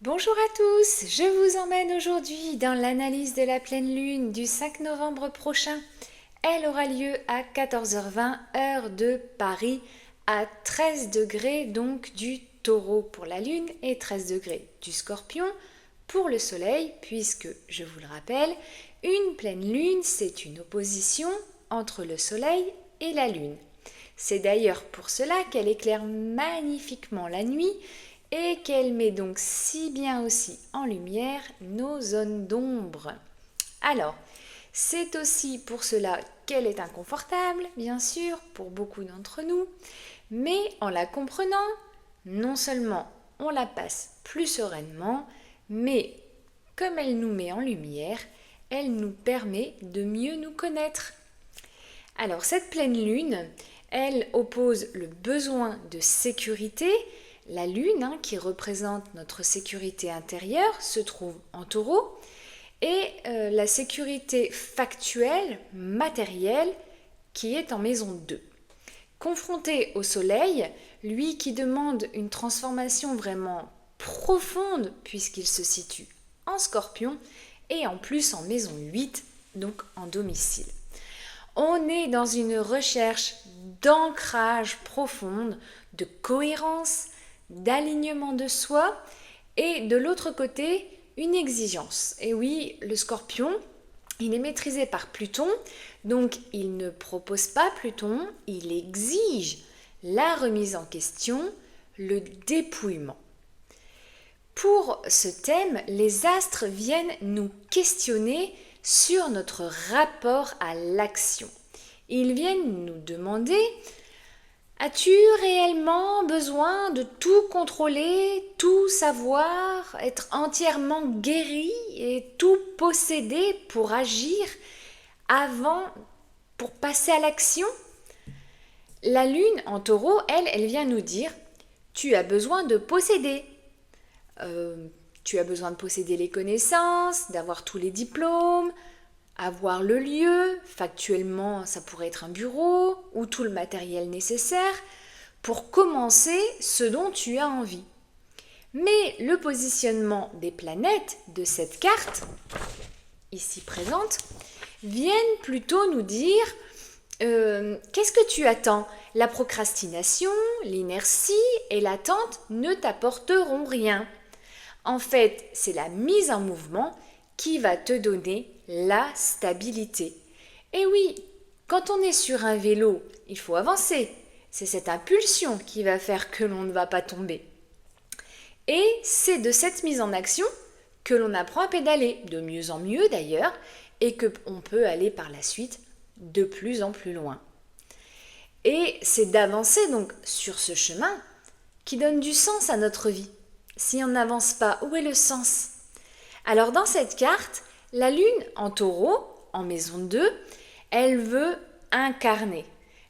Bonjour à tous, je vous emmène aujourd'hui dans l'analyse de la pleine lune du 5 novembre prochain. Elle aura lieu à 14h20 heure de Paris à 13 degrés donc du Taureau pour la lune et 13 degrés du Scorpion pour le soleil puisque, je vous le rappelle, une pleine lune c'est une opposition entre le soleil et la lune. C'est d'ailleurs pour cela qu'elle éclaire magnifiquement la nuit et qu'elle met donc si bien aussi en lumière nos zones d'ombre. Alors, c'est aussi pour cela qu'elle est inconfortable, bien sûr, pour beaucoup d'entre nous, mais en la comprenant, non seulement on la passe plus sereinement, mais comme elle nous met en lumière, elle nous permet de mieux nous connaître. Alors, cette pleine lune, elle oppose le besoin de sécurité. La lune, qui représente notre sécurité intérieure, se trouve en taureau, et la sécurité factuelle, matérielle, qui est en maison 2. Confronté au soleil, lui qui demande une transformation vraiment profonde, puisqu'il se situe en scorpion, et en plus en maison 8, donc en domicile. On est dans une recherche d'ancrage profonde, de cohérence, d'alignement de soi et de l'autre côté, une exigence. Et oui, le scorpion, il est maîtrisé par Pluton, donc il ne propose pas Pluton, il exige la remise en question, le dépouillement. Pour ce thème, les astres viennent nous questionner sur notre rapport à l'action. Ils viennent nous demander: as-tu réellement besoin de tout contrôler, tout savoir, être entièrement guéri et tout posséder pour agir pour passer à l'action? La lune en taureau, elle vient nous dire: tu as besoin de posséder. Tu as besoin de posséder les connaissances, d'avoir tous les diplômes, avoir le lieu, factuellement ça pourrait être un bureau, ou tout le matériel nécessaire pour commencer ce dont tu as envie. Mais le positionnement des planètes de cette carte, ici présente, viennent plutôt nous dire qu'est-ce que tu attends? La procrastination, l'inertie et l'attente ne t'apporteront rien. En fait, c'est la mise en mouvement qui va te donner la stabilité. Et oui, quand on est sur un vélo, il faut avancer. C'est cette impulsion qui va faire que l'on ne va pas tomber. Et c'est de cette mise en action que l'on apprend à pédaler, de mieux en mieux d'ailleurs, et qu'on peut aller par la suite de plus en plus loin. Et c'est d'avancer donc sur ce chemin qui donne du sens à notre vie. Si on n'avance pas, où est le sens? Alors dans cette carte, la lune en taureau, en maison 2, elle veut incarner,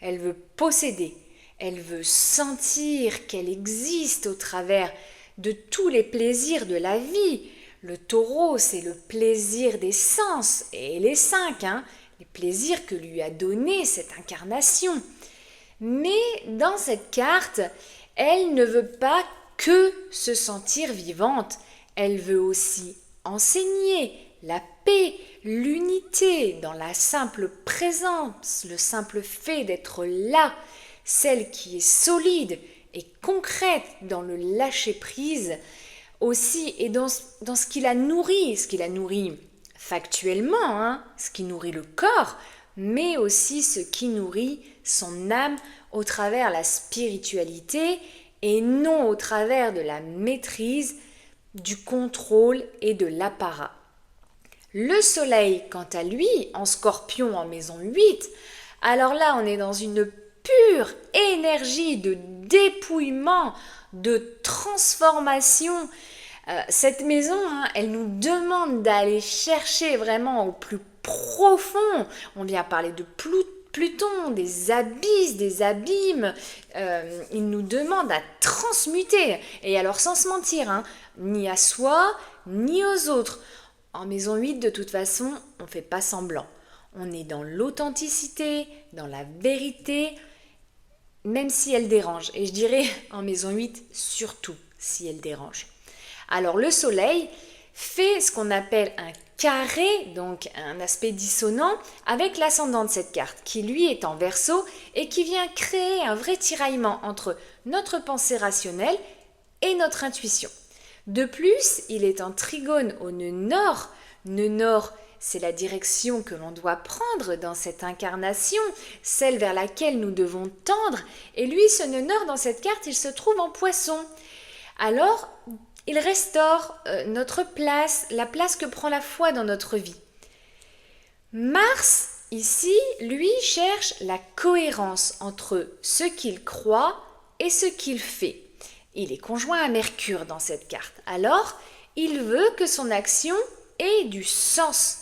elle veut posséder, elle veut sentir qu'elle existe au travers de tous les plaisirs de la vie. Le taureau, c'est le plaisir des sens, et les 5, les plaisirs que lui a donné cette incarnation. Mais dans cette carte, elle ne veut pas que se sentir vivante, elle veut aussi enseigner la paix, l'unité dans la simple présence, le simple fait d'être là, celle qui est solide et concrète dans le lâcher-prise aussi et dans ce qui la nourrit, factuellement, ce qui nourrit le corps, mais aussi ce qui nourrit son âme au travers la spiritualité et non au travers de la maîtrise, du contrôle et de l'apparat. Le soleil, quant à lui, en scorpion en maison 8, alors là on est dans une pure énergie de dépouillement, de transformation. Cette maison, elle nous demande d'aller chercher vraiment au plus profond. On vient parler de Pluton, des abysses, des abîmes. Il nous demande à transmuter. Et alors sans se mentir, ni à soi, ni aux autres. En maison 8, de toute façon, on ne fait pas semblant. On est dans l'authenticité, dans la vérité, même si elle dérange. Et je dirais en maison 8, surtout si elle dérange. Alors le Soleil fait ce qu'on appelle un carré, donc un aspect dissonant, avec l'ascendant de cette carte, qui lui est en Verseau et qui vient créer un vrai tiraillement entre notre pensée rationnelle et notre intuition. De plus, il est en trigone au nœud nord. Nœud nord, c'est la direction que l'on doit prendre dans cette incarnation, celle vers laquelle nous devons tendre. Et lui, ce nœud nord, dans cette carte, il se trouve en Poisson. Alors, il restaure notre place, la place que prend la foi dans notre vie. Mars, ici, lui, cherche la cohérence entre ce qu'il croit et ce qu'il fait. Il est conjoint à Mercure dans cette carte. Alors, il veut que son action ait du sens.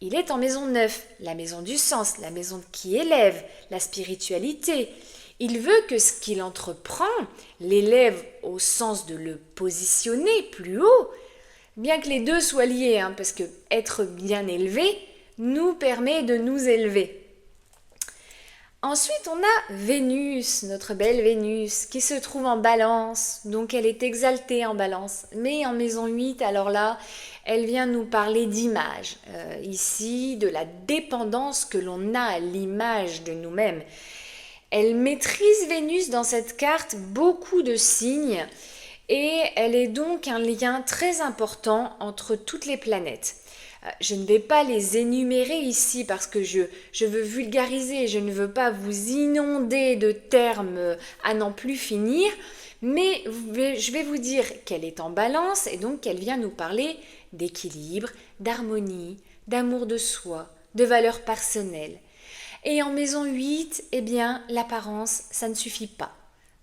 Il est en maison 9, la maison du sens, la maison qui élève, la spiritualité. Il veut que ce qu'il entreprend l'élève au sens de le positionner plus haut, bien que les deux soient liés, parce que être bien élevé nous permet de nous élever. Ensuite, on a Vénus, notre belle Vénus, qui se trouve en Balance, donc elle est exaltée en Balance. Mais en maison 8, alors là, elle vient nous parler d'image, ici, de la dépendance que l'on a à l'image de nous-mêmes. Elle maîtrise Vénus dans cette carte beaucoup de signes et elle est donc un lien très important entre toutes les planètes. Je ne vais pas les énumérer ici parce que je veux vulgariser, je ne veux pas vous inonder de termes à n'en plus finir, mais je vais vous dire qu'elle est en Balance et donc qu'elle vient nous parler d'équilibre, d'harmonie, d'amour de soi, de valeurs personnelles. Et en maison 8, eh bien, l'apparence, ça ne suffit pas.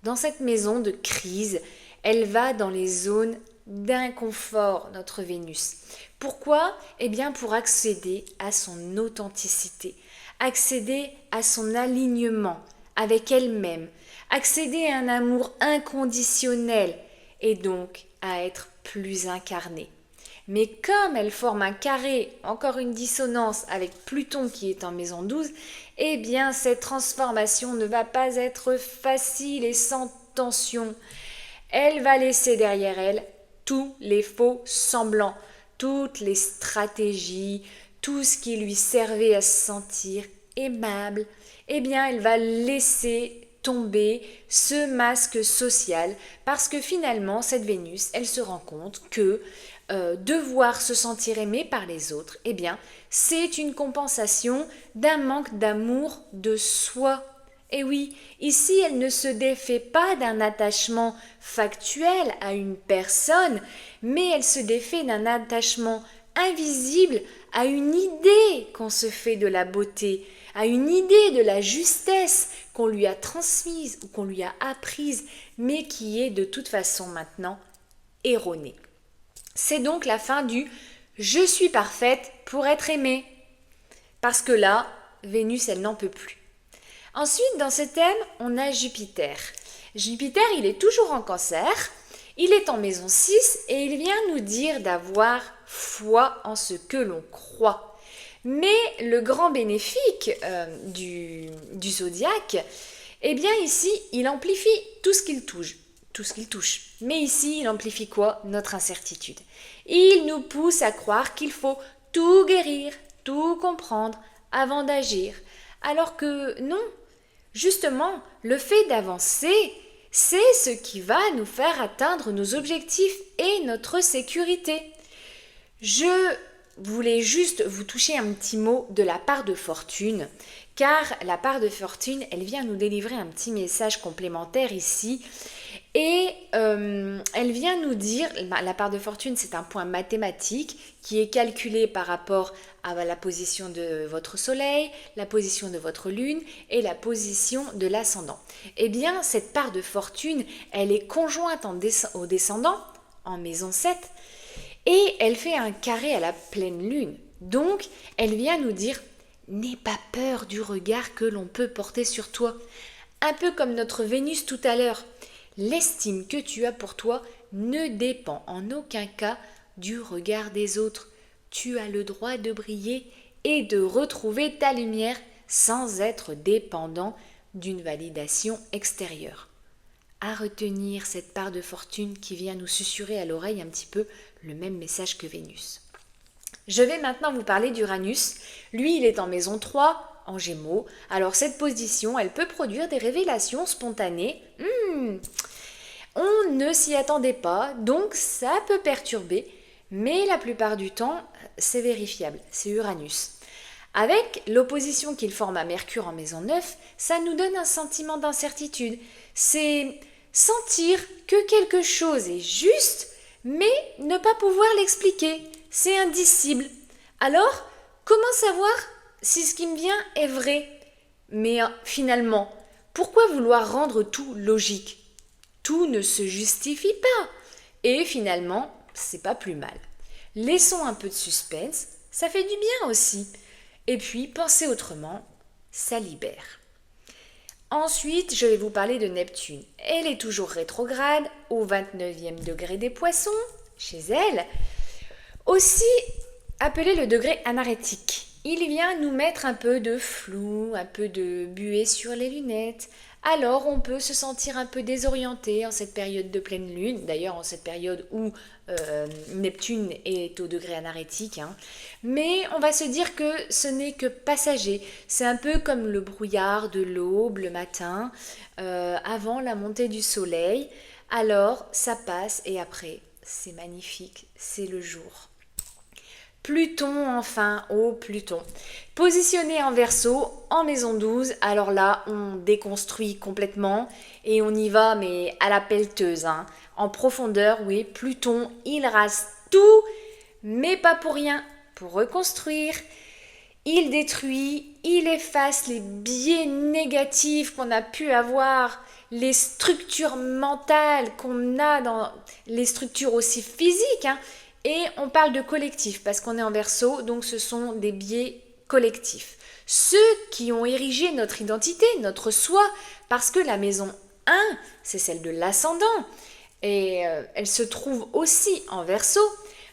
Dans cette maison de crise, elle va dans les zones d'inconfort, notre Vénus. Pourquoi ? Eh bien, pour accéder à son authenticité, accéder à son alignement avec elle-même, accéder à un amour inconditionnel et donc à être plus incarnée. Mais comme elle forme un carré, encore une dissonance avec Pluton qui est en maison 12, eh bien cette transformation ne va pas être facile et sans tension. Elle va laisser derrière elle tous les faux semblants, toutes les stratégies, tout ce qui lui servait à se sentir aimable. Eh bien elle va laisser tomber ce masque social parce que finalement cette Vénus, elle se rend compte que devoir se sentir aimé par les autres, eh bien, c'est une compensation d'un manque d'amour de soi. Et oui, ici, elle ne se défait pas d'un attachement factuel à une personne, mais elle se défait d'un attachement invisible à une idée qu'on se fait de la beauté, à une idée de la justesse qu'on lui a transmise ou qu'on lui a apprise, mais qui est de toute façon maintenant erronée. C'est donc la fin du « je suis parfaite pour être aimée ». Parce que là, Vénus, elle n'en peut plus. Ensuite, dans ce thème, on a Jupiter. Jupiter, il est toujours en Cancer, il est en maison 6 et il vient nous dire d'avoir foi en ce que l'on croit. Mais le grand bénéfique du zodiaque, eh bien ici, il amplifie tout ce qu'il touche. Mais ici, il amplifie quoi ? Notre incertitude. Il nous pousse à croire qu'il faut tout guérir, tout comprendre avant d'agir. Alors que non, justement, le fait d'avancer, c'est ce qui va nous faire atteindre nos objectifs et notre sécurité. Je voulais juste vous toucher un petit mot de la part de fortune, car la part de fortune, elle vient nous délivrer un petit message complémentaire ici. Et elle vient nous dire, la part de fortune, c'est un point mathématique qui est calculé par rapport à la position de votre soleil, la position de votre lune et la position de l'ascendant. Eh bien, cette part de fortune, elle est conjointe au descendant, en maison 7, et elle fait un carré à la pleine lune. Donc, elle vient nous dire, n'aie pas peur du regard que l'on peut porter sur toi. Un peu comme notre Vénus tout à l'heure. L'estime que tu as pour toi ne dépend en aucun cas du regard des autres. Tu as le droit de briller et de retrouver ta lumière sans être dépendant d'une validation extérieure. à retenir cette part de fortune qui vient nous susurrer à l'oreille un petit peu le même message que Vénus. Je vais maintenant vous parler d'Uranus. Lui, il est en maison 3, en Gémeaux. Alors cette position, elle peut produire des révélations spontanées. On ne s'y attendait pas, donc ça peut perturber, mais la plupart du temps, c'est vérifiable, c'est Uranus. Avec l'opposition qu'il forme à Mercure en maison 9, ça nous donne un sentiment d'incertitude. C'est sentir que quelque chose est juste, mais ne pas pouvoir l'expliquer. C'est indicible. Alors, comment savoir si ce qui me vient est vrai? Mais finalement, pourquoi vouloir rendre tout logique? Tout ne se justifie pas. Et finalement, c'est pas plus mal. Laissons un peu de suspense, ça fait du bien aussi. Et puis, penser autrement, ça libère. Ensuite, je vais vous parler de Neptune. Elle est toujours rétrograde au 29e degré des Poissons, chez elle. Aussi appelé le degré anarétique. Il vient nous mettre un peu de flou, un peu de buée sur les lunettes. Alors on peut se sentir un peu désorienté en cette période de pleine lune, d'ailleurs en cette période où Neptune est au degré anarétique. Mais on va se dire que ce n'est que passager. C'est un peu comme le brouillard de l'aube le matin, avant la montée du soleil. Alors ça passe et après c'est magnifique, c'est le jour. Pluton enfin, oh Pluton. Positionné en Verseau, en maison 12, alors là on déconstruit complètement et on y va mais à la pelleteuse. En profondeur, oui, Pluton il rase tout, mais pas pour rien, pour reconstruire. Il détruit, il efface les biais négatifs qu'on a pu avoir, les structures mentales qu'on a dans les structures aussi physiques. Et on parle de collectif parce qu'on est en Verseau, donc ce sont des biais collectifs. Ceux qui ont érigé notre identité, notre soi, parce que la maison 1, c'est celle de l'ascendant, et elle se trouve aussi en Verseau,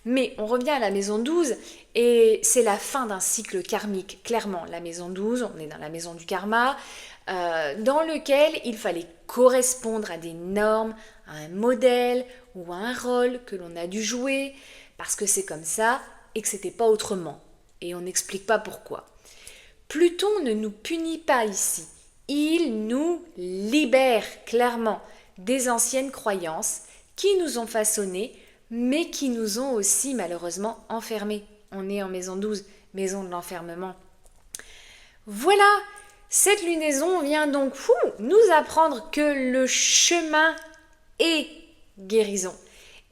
mais on revient à la maison 12, et c'est la fin d'un cycle karmique, clairement. La maison 12, on est dans la maison du karma, dans lequel il fallait correspondre à des normes, à un modèle ou à un rôle que l'on a dû jouer, parce que c'est comme ça et que c'était pas autrement. Et on n'explique pas pourquoi. Pluton ne nous punit pas ici. Il nous libère clairement des anciennes croyances qui nous ont façonnés, mais qui nous ont aussi malheureusement enfermés. On est en maison 12, maison de l'enfermement. Voilà, cette lunaison vient donc nous apprendre que le chemin est guérison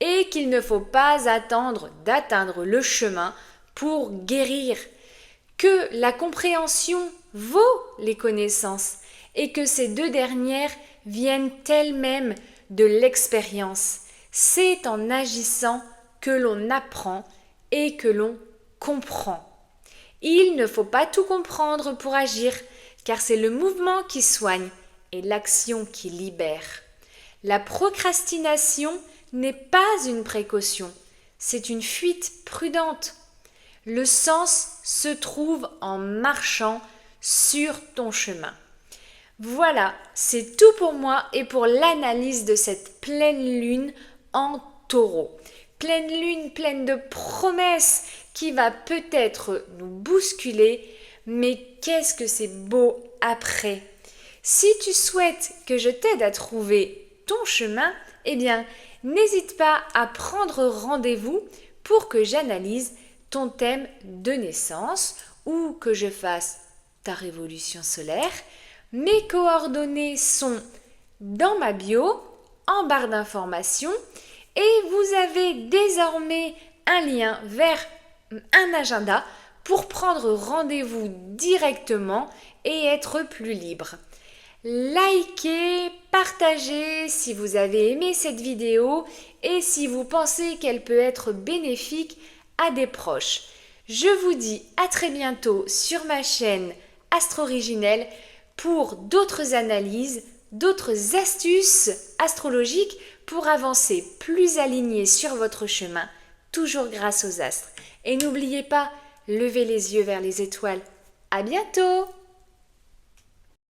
et qu'il ne faut pas attendre d'atteindre le chemin pour guérir, que la compréhension vaut les connaissances et que ces deux dernières viennent elles-mêmes de l'expérience. C'est en agissant que l'on apprend et que l'on comprend. Il ne faut pas tout comprendre pour agir, car c'est le mouvement qui soigne et l'action qui libère. La procrastination n'est pas une précaution, c'est une fuite prudente. Le sens se trouve en marchant sur ton chemin. Voilà, c'est tout pour moi et pour l'analyse de cette pleine lune en Taureau. Pleine lune pleine de promesses qui va peut-être nous bousculer, mais qu'est-ce que c'est beau après. Si tu souhaites que je t'aide à trouver ton chemin, eh bien, n'hésite pas à prendre rendez-vous pour que j'analyse ton thème de naissance ou que je fasse ta révolution solaire. Mes coordonnées sont dans ma bio, en barre d'informations, et vous avez désormais un lien vers un agenda pour prendre rendez-vous directement et être plus libre. Likez, partagez si vous avez aimé cette vidéo et si vous pensez qu'elle peut être bénéfique à des proches. Je vous dis à très bientôt sur ma chaîne Astro Originelle pour d'autres analyses, d'autres astuces astrologiques pour avancer plus aligné sur votre chemin, toujours grâce aux astres. Et n'oubliez pas, levez les yeux vers les étoiles. À bientôt!